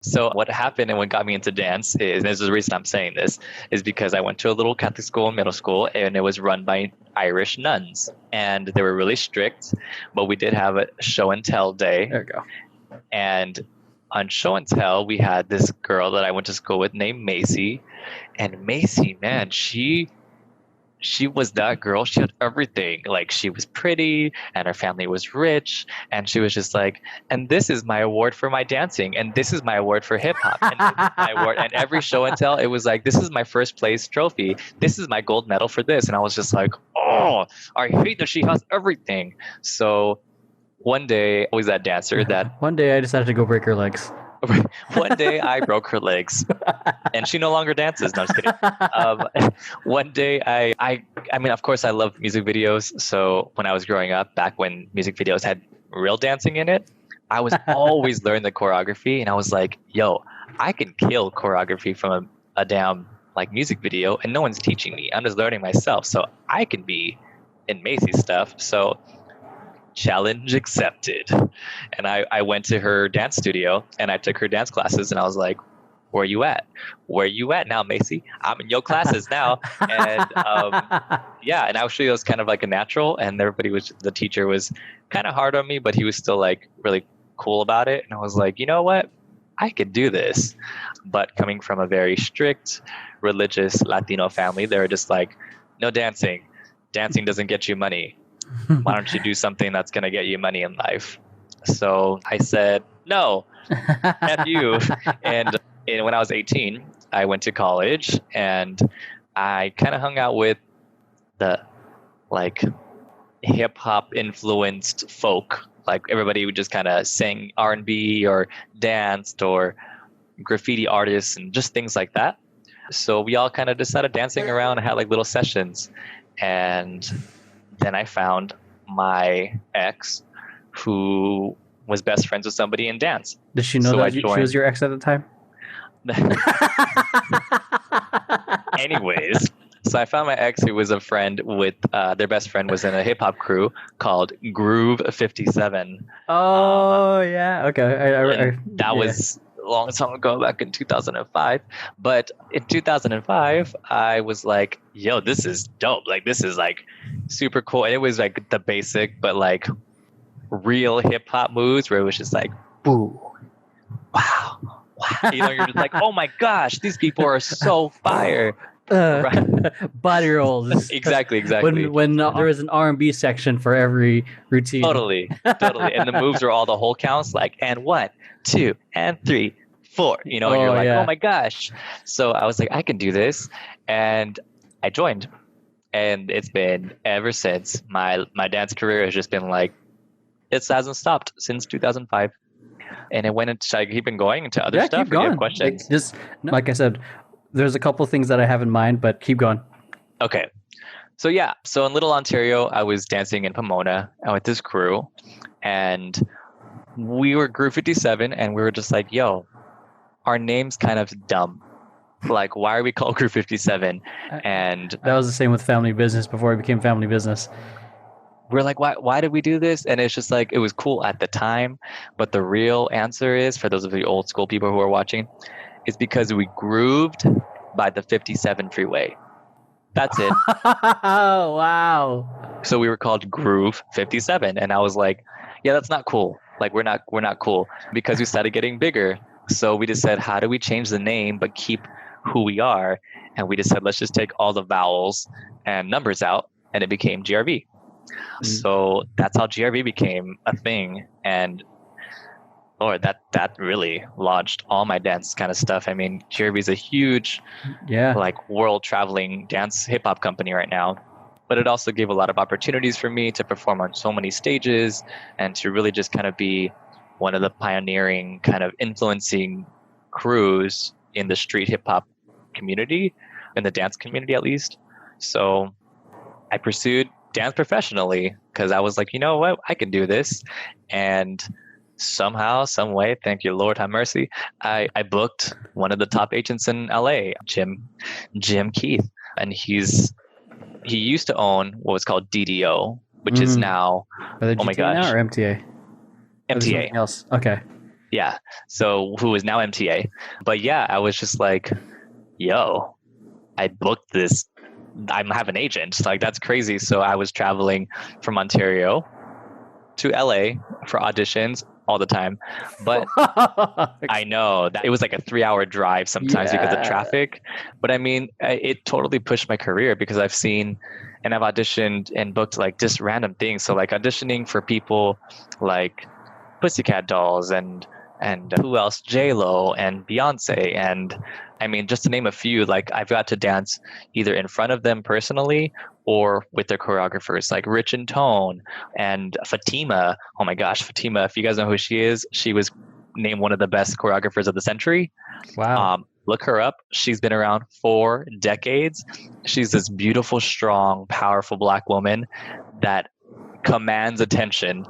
So what happened and what got me into dance is, and this is the reason I'm saying this, is because I went to a little Catholic school in middle school and it was run by Irish nuns. And they were really strict, but we did have a show and tell day. There we go. And on show and tell, we had this girl that I went to school with named Macy. And Macy, man, she was that girl. She had everything. Like, she was pretty and her family was rich. And she was just like, and this is my award for my dancing. And this is my award for hip hop. And this is my award. And every show and tell, it was like, this is my first place trophy. This is my gold medal for this. And I was just like, oh, I hate that she has everything. So one day, always that dancer that One day I decided to go break her legs. one day I broke her legs and she no longer dances. No, I'm just kidding. One day I mean, of course I love music videos. So when I was growing up, back when music videos had real dancing in it, I was always learning the choreography and I was like, yo, I can kill choreography from a damn like music video and no one's teaching me. I'm just learning myself. So I can be in Macy's stuff. So challenge accepted. And I went to her dance studio and I took her dance classes and I was like, where you at? Where you at now, Macy? I'm in your classes now. And yeah, and actually it was kind of like a natural and the teacher was kind of hard on me, but he was still like really cool about it. And I was like, you know what? I could do this. But coming from a very strict religious Latino family, they were just like, no dancing. Dancing doesn't get you money. Why don't you do something that's going to get you money in life? So I said, no, F you. And when I was 18, I went to college and I kind of hung out with the like hip hop influenced folk. Like everybody would just kind of sing R&B or danced or graffiti artists and just things like that. So we all kind of just started dancing around and had like little sessions. And then I found my ex who was best friends with somebody in dance. Did she know that she was your ex at the time? Anyways, so I found my ex who was a friend with their best friend was in a hip hop crew called Groove 57. Oh, yeah. Okay. That was a long time ago, back in 2005. But in 2005, I was like, yo, this is dope. Like, this is like super cool. And it was like the basic, but like real hip hop moves where it was just like, boo, wow. You know, you're just like, oh my gosh, these people are so fire. Right. Body rolls. Exactly. When there was an R&B section for every routine. Totally. And the moves are all the whole counts, like, and 1, 2, and 3, 4. You know, and you're like, oh my gosh. So I was like, I can do this. And I joined. And it's been ever since. My dance career has just been like, it hasn't stopped since 2005. And it went into, should I keep going into other stuff? Keep going. You have questions? Like I said, there's a couple things that I have in mind, but keep going. Okay. So yeah, so in Little Ontario, I was dancing in Pomona with this crew, and we were Group 57, and we were just like, yo, our name's kind of dumb. Like, why are we called Group 57? And that was the same with Family Business before it became Family Business. We're like, why did we do this? And it's just like, it was cool at the time, but the real answer is, for those of the old school people who are watching, it's because we grooved by the 57 freeway. That's it. Oh, wow. So we were called Groove 57. And I was like, yeah, that's not cool. Like, we're not cool, because we started getting bigger. So we just said, how do we change the name but keep who we are? And we just said, let's just take all the vowels and numbers out, and it became GRV. So that's how GRV became a thing. And Lord, that really launched all my dance kind of stuff. I mean, GRV is a huge, like, world traveling dance hip hop company right now. But it also gave a lot of opportunities for me to perform on so many stages and to really just kind of be one of the pioneering, kind of influencing crews in the street hip hop community, in the dance community at least. So I pursued dance professionally because I was like, you know what, I can do this. And somehow, some way, thank you, Lord have mercy, I booked one of the top agents in LA, Jim Keith. And he used to own what was called DDO, which is now, oh my gosh. Now or MTA? MTA. Else. Okay. Yeah. So who is now MTA. But yeah, I was just like, yo, I booked this. I have an agent. Like, that's crazy. So I was traveling from Ontario to LA for auditions all the time. But I know that it was like a 3 hour drive sometimes because of Yeah. traffic. But I mean, it totally pushed my career because I've seen and I've auditioned and booked like just random things. So like auditioning for people like Pussycat Dolls and who else? J Lo and Beyonce, and I mean, just to name a few. Like I've got to dance either in front of them personally or with their choreographers, like Rich and Tone and Fatima. Oh my gosh, Fatima! If you guys know who she was named one of the best choreographers of the century. Wow. Look her up. She's been around 4 decades. She's this beautiful, strong, powerful Black woman that commands attention.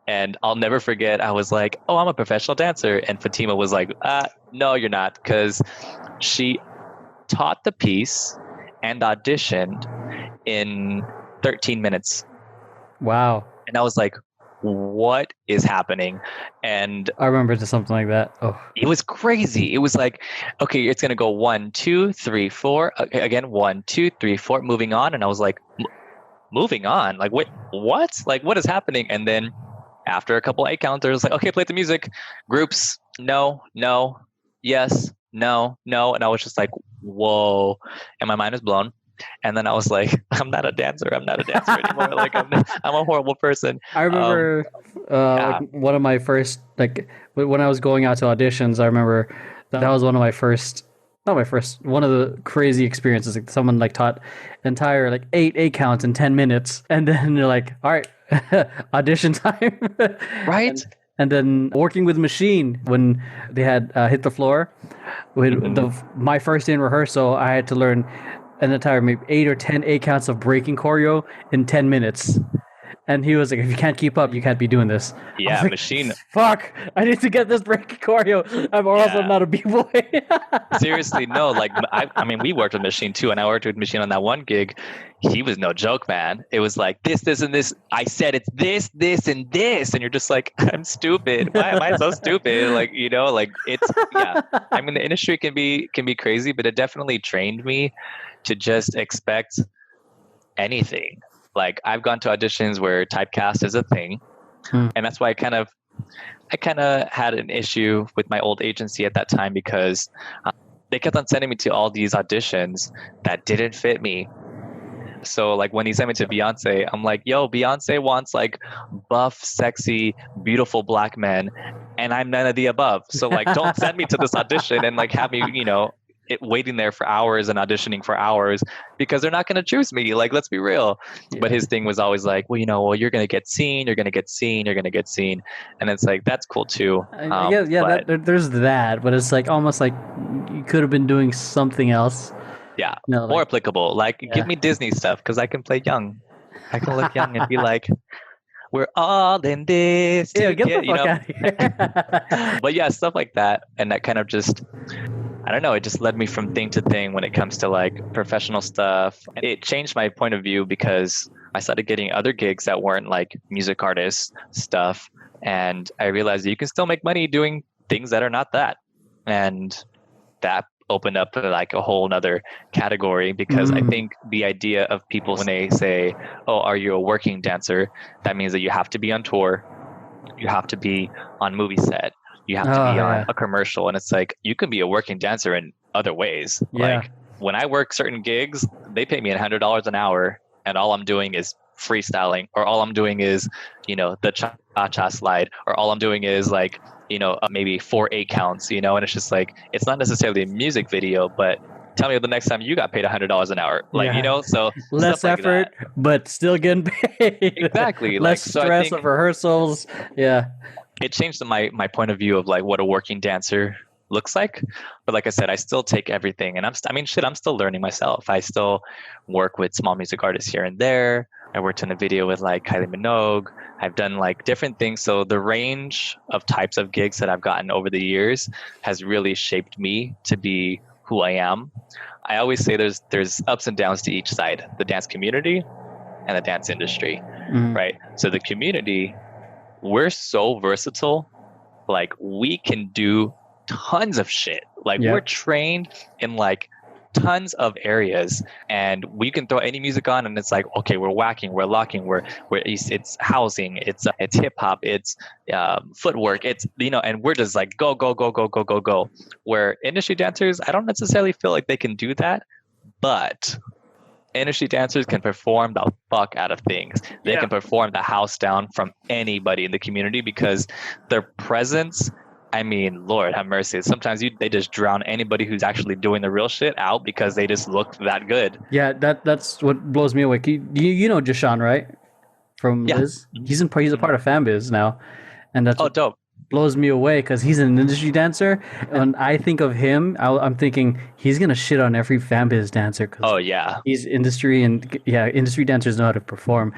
And I'll never forget, I was like, oh, I'm a professional dancer. And Fatima was like, no, you're not. Because she taught the piece and auditioned in 13 minutes. Wow. And I was like, what is happening? And I remember something like that. Oh. it was crazy. It was like, okay, it's going to go 1, 2, 3, 4. Okay, again, 1, 2, 3, 4, moving on. And I was like, moving on? Like, wait, what? Like, what is happening? And then after a couple 8 counters, like, okay, play the music. Groups, no, no, yes, no, no. And I was just like, whoa. And my mind was blown. And then I was like, I'm not a dancer. I'm not a dancer anymore. Like, I'm a horrible person. I remember like one of my first, like when I was going out to auditions, I remember that was one of my first, not my first, one of the crazy experiences. Like someone like taught entire like eight counts in 10 minutes. And then you're like, all right, audition time. Right? And then working with Machine when they had Hit the Floor. With my first day in rehearsal, I had to learn an entire maybe 8 or 10 counts of breaking choreo in 10 minutes. And he was like, if you can't keep up, you can't be doing this. Yeah, like, Machine. Fuck, I need to get this breaking choreo. I'm also not a B-boy. Seriously, no. Like, I mean, we worked with Machine too, and I worked with Machine on that one gig. He was no joke, man. It was like this, and this. I said it's this, and this, and you're just like, I'm stupid. Why am I so stupid? Like, you know, like it's yeah. I mean, the industry can be crazy, but it definitely trained me to just expect anything. Like I've gone to auditions where typecast is a thing, and that's why I kind of had an issue with my old agency at that time because they kept on sending me to all these auditions that didn't fit me. So like when he sent me to Beyonce, I'm like, yo, Beyonce wants like buff, sexy, beautiful Black men, and I'm none of the above. So like, don't send me to this audition and like have me, you know, waiting there for hours and auditioning for hours because they're not going to choose me. Like, let's be real. Yeah. But his thing was always like, well, you know, well, you're going to get seen. You're going to get seen. You're going to get seen. And it's like, that's cool too. Yeah, there's that, but it's like almost like you could have been doing something else. Yeah, no, more applicable. Like, give me Disney stuff because I can play young. I can look young and be like, we're all in this. Yeah, get the fuck out of here. But yeah, stuff like that. And that kind of just, I don't know, it just led me from thing to thing when it comes to like professional stuff. And it changed my point of view because I started getting other gigs that weren't like music artist stuff. And I realized that you can still make money doing things that are not that. And that opened up like a whole nother category because I think the idea of people when they say, oh, are you a working dancer? That means that you have to be on tour. You have to be on movie set. You have to be on a commercial. And it's like, you can be a working dancer in other ways. Yeah. Like when I work certain gigs, they pay me $100 an hour and all I'm doing is freestyling, or all I'm doing is, you know, the cha-cha slide, or all I'm doing is like, you know, maybe 4 8 counts, you know, and it's just like, it's not necessarily a music video, but tell me the next time you got paid $100 an hour, like, you know, so less effort, like but still getting paid. Exactly. Less like, stress of rehearsals. Yeah. It changed my point of view of like what a working dancer looks like. But like I said, I still take everything, and I'm still learning myself. I still work with small music artists here and there. I worked in a video with like Kylie Minogue. I've done like different things. So the range of types of gigs that I've gotten over the years has really shaped me to be who I am. I always say there's ups and downs to each side, the dance community and the dance industry, right? So the community, we're so versatile. like we can do tons of shit. Like we're trained in like tons of areas, and we can throw any music on and it's like, okay, we're whacking, we're locking, it's housing, it's hip hop, it's footwork, it's, you know, and we're just like go go go go go go go. Where industry dancers, I don't necessarily feel like they can do that, but industry dancers can perform the fuck out of things. They can perform the house down from anybody in the community because their presence, I mean, Lord have mercy. Sometimes they just drown anybody who's actually doing the real shit out because they just look that good. Yeah, that's what blows me away. You know Jashawn, right? From Liz. He's a part of Fanbiz now, and that's dope. Blows me away because he's an industry dancer. When I think of him, I'm thinking he's gonna shit on every Fanbiz dancer. He's industry, and industry dancers know how to perform.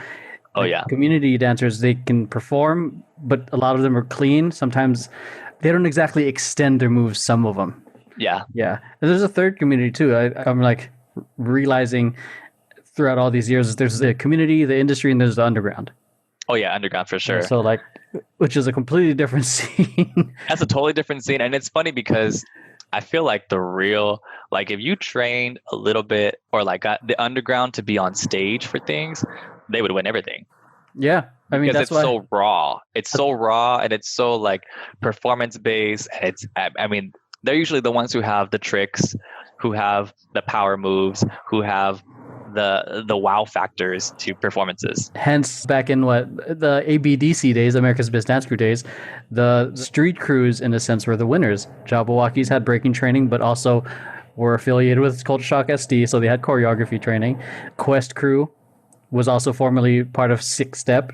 Community dancers, they can perform, but a lot of them are clean. Sometimes they don't exactly extend their moves, some of them. Yeah. And there's a third community too. I'm like realizing throughout all these years, there's the community, the industry, and there's the underground. Oh yeah, underground for sure. So like, which is a completely different scene. That's a totally different scene. And it's funny because I feel like if you trained a little bit or like got the underground to be on stage for things, they would win everything. Yeah. I mean, because it's so raw. It's so raw and it's so like performance based. And I mean, they're usually the ones who have the tricks, who have the power moves, who have the wow factors to performances. Hence, back in the ABDC days, America's Best Dance Crew days, the street crews, in a sense, were the winners. Jabbawockeez had breaking training, but also were affiliated with Culture Shock SD, so they had choreography training. Quest Crew was also formerly part of Six Step,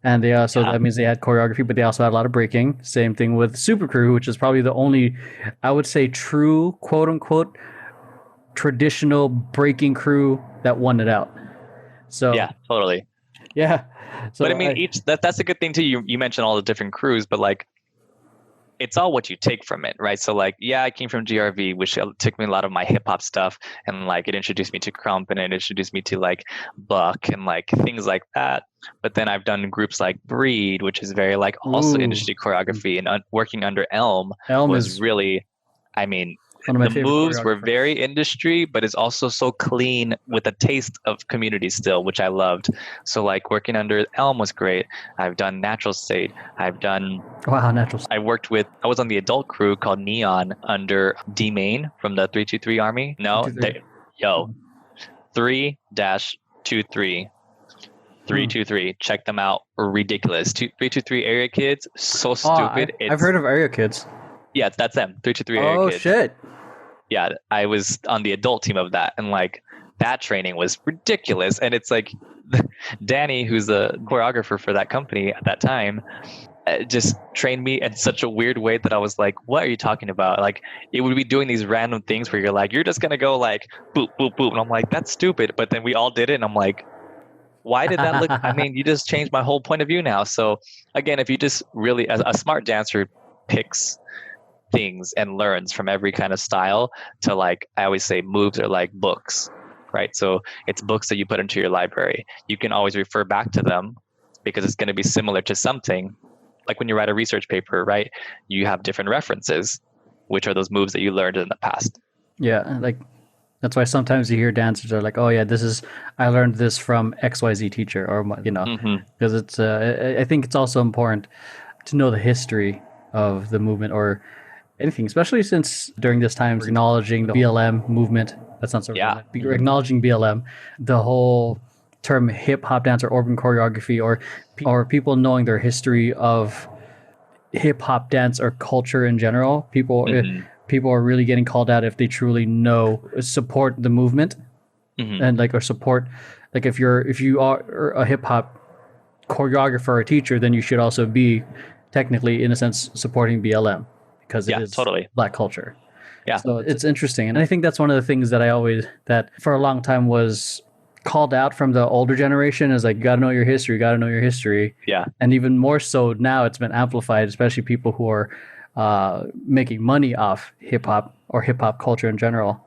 and that means they had choreography, but they also had a lot of breaking. Same thing with Super Crew, which is probably the only, I would say, true, quote unquote, traditional breaking crew that won it out. So yeah, totally. Yeah. So but I mean, that's a good thing too. You mentioned all the different crews, but like, it's all what you take from it, right? So like, I came from GRV, which took me a lot of my hip hop stuff, and like it introduced me to Crump, and it introduced me to like Buck and like things like that. But then I've done groups like Breed, which is very like also industry choreography, and working under Elm was really, I mean, the moves were very industry, but it's also so clean with a taste of community still, which I loved. So like working under Elm was great. I've done Natural State. I've done Natural State. I was on the adult crew called Neon under D Main from the 323 Army. 3-23. 323. Check them out. Ridiculous. 323 Area Kids. So stupid. I've heard of Area Kids. Yeah, that's them. 323 Area Kids. Oh shit. Yeah, I was on the adult team of that, and like that training was ridiculous. And it's like Danny, who's the choreographer for that company at that time, just trained me in such a weird way that I was like, what are you talking about? Like, it would be doing these random things where you're like, you're just gonna go like boop boop boop, and I'm like, that's stupid. But then we all did it, and I'm like, why did that look? I mean, you just changed my whole point of view now. So again, if you just really, as a smart dancer picks things and learns from every kind of style, to like, I always say moves are like books, right? So it's books that you put into your library. You can always refer back to them because it's going to be similar to something. Like when you write a research paper, right? You have different references, which are those moves that you learned in the past. Yeah, like that's why sometimes you hear dancers are like, oh yeah, I learned this from XYZ teacher, or because it's I think it's also important to know the history of the movement or anything, especially since during this time acknowledging the BLM movement. That's not so acknowledging BLM, the whole term hip hop dance or urban choreography, or people knowing their history of hip hop dance or culture in general. People are really getting called out if they truly support the movement, and like, or support, like if you are a hip hop choreographer or teacher, then you should also be technically, in a sense, supporting BLM. Because it is Black culture. Yeah. So it's interesting. And I think that's one of the things that for a long time was called out from the older generation, is like, you gotta know your history. Yeah. And even more so now, it's been amplified, especially people who are making money off hip hop or hip hop culture in general.